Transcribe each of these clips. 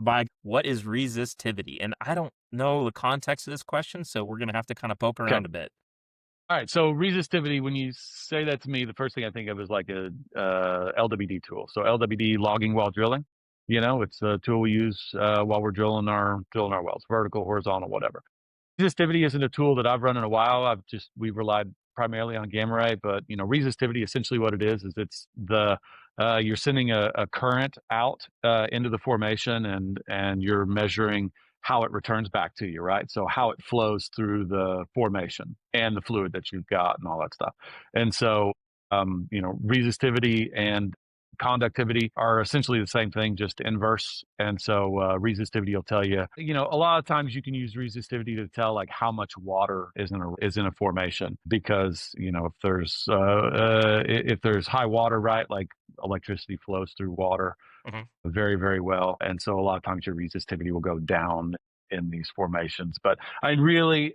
by what is resistivity? And I don't know the context of this question, so we're gonna have to kind of poke Okay. around a bit. All right. So resistivity, when you say that to me, the first thing I think of is like a LWD tool. So LWD, logging while drilling. It's a tool we use while we're drilling our wells, vertical, horizontal, whatever. Resistivity isn't a tool that I've run in a while. We've relied primarily on gamma ray, but resistivity, essentially what it is it's the you're sending a current out into the formation, and you're measuring how it returns back to you, right? So how it flows through the formation and the fluid that you've got and all that stuff. And so resistivity and conductivity are essentially the same thing, just inverse. And so resistivity will tell you, a lot of times you can use resistivity to tell like how much water is in a formation, because if there's high water, right, like electricity flows through water Mhm. very, very well. And so a lot of times your resistivity will go down in these formations. But I really,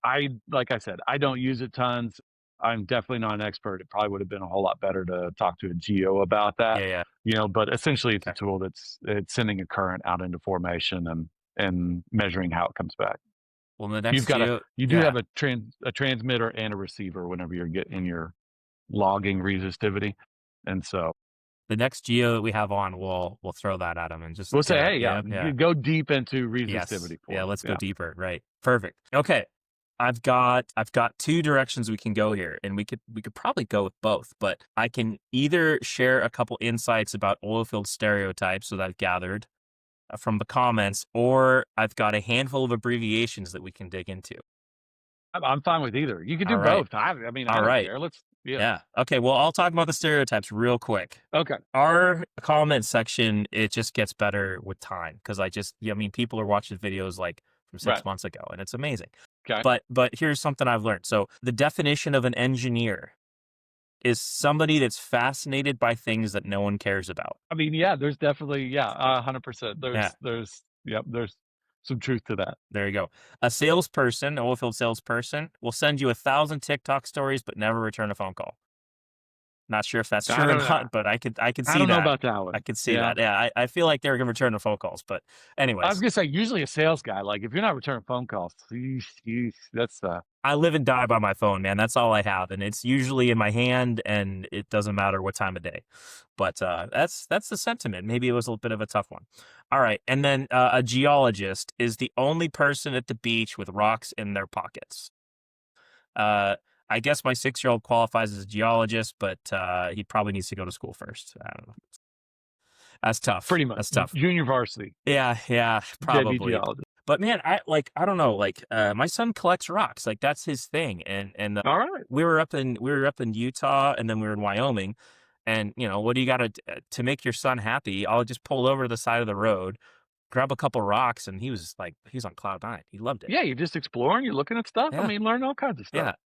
I like I said, I don't use it tons. I'm definitely not an expert. It probably would have been a whole lot better to talk to a geo about that. Yeah, yeah. But essentially it's a Okay. tool it's sending a current out into formation and measuring how it comes back. Well, the You've next got a geo, you do yeah, have a transmitter and a receiver whenever you're getting your logging resistivity. And so the next geo that we have on, we'll throw that at him and just we'll say, get a hey, yeah, yeah, yeah. go deep into Yes. resistivity Yeah, for him. let's go Yeah. deeper. Right. Perfect. Okay. I've got two directions we can go here, and we could probably go with both, but I can either share a couple insights about oilfield stereotypes that I've gathered from the comments, or I've got a handful of abbreviations that we can dig into. I'm fine with either. You can do All right. both. I mean, I All don't right. care. Yeah. Yeah. Okay. Well, I'll talk about the stereotypes real quick. Okay. Our comment section, it just gets better with time because I mean, people are watching videos like from Right. 6 months ago, and it's amazing. Okay. But here's something I've learned. So the definition of an engineer is somebody that's fascinated by things that no one cares about. I mean, yeah, there's definitely, yeah, 100%. Yeah, There's some truth to that. there you go. A salesperson, an oilfield salesperson, will send you 1,000 TikTok stories but never return a phone call. Not sure if that's I true or don't know. not, but I could I see don't know that. about that I one. could see Yeah. that. Yeah, I feel like they're gonna return the phone calls, but I was anyways, gonna say, usually a sales guy, like if you're not returning phone calls, that's I live and die by my phone, man. That's all I have, and it's usually in my hand, and it doesn't matter what time of day. But that's the sentiment. Maybe it was a little bit of a tough one. All right, and then a geologist is the only person at the beach with rocks in their pockets. Uh, I guess my 6-year-old qualifies as a geologist, but he probably needs to go to school first. I don't know. That's tough. pretty much That's tough. junior varsity, Yeah, yeah, JV probably. geologist. But man, I don't know, like my son collects rocks. Like that's his thing. And All right. we were up in Utah, and then we were in Wyoming. And what do you got to make your son happy? I'll just pull over to the side of the road, grab a couple rocks, and he was on cloud nine. He loved it. Yeah, you're just exploring, you're looking at stuff. I Yeah. mean, learn all kinds of stuff. Yeah.